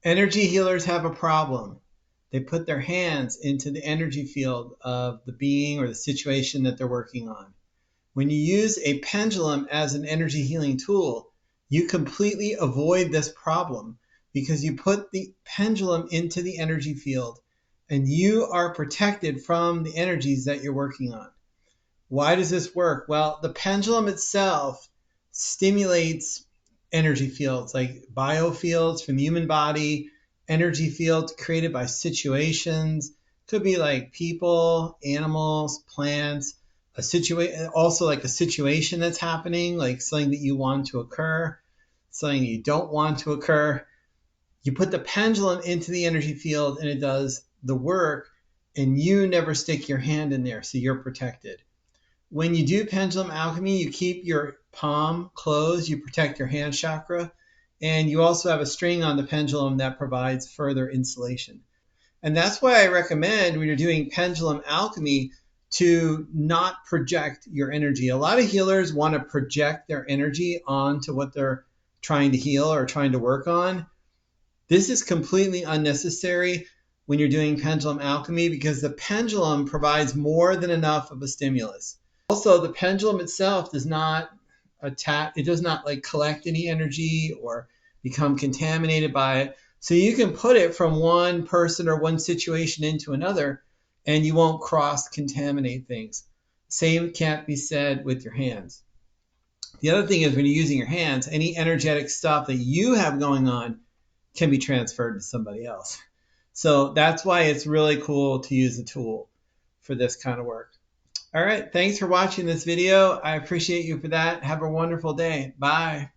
Energy healers have a problem. They put their hands into the energy field of the being or the situation that they're working on. When you use a pendulum as an energy healing tool, you completely avoid this problem because you put the pendulum into the energy field and you are protected from the energies that you're working on. Why does this work? Well, the pendulum itself stimulates energy fields like biofields from the human body, energy fields created by situations. Could be like people, animals, plants, also like a situation that's happening, like something that you want to occur, something you don't want to occur. You put the pendulum into the energy field and it does the work, and you never stick your hand in there, so you're protected. When you do pendulum alchemy, you keep your palm closed, you protect your hand chakra, and you also have a string on the pendulum that provides further insulation. And that's why I recommend when you're doing pendulum alchemy to not project your energy. A lot of healers want to project their energy onto what they're trying to heal or trying to work on. This is completely unnecessary when you're doing pendulum alchemy because the pendulum provides more than enough of a stimulus. Also, the pendulum itself does not like collect any energy or become contaminated by it. So you can put it from one person or one situation into another and you won't cross-contaminate things. Same can't be said with your hands. The other thing is when you're using your hands, any energetic stuff that you have going on can be transferred to somebody else. So that's why it's really cool to use a tool for this kind of work. All right, thanks for watching this video. I appreciate you for that. Have a wonderful day. Bye.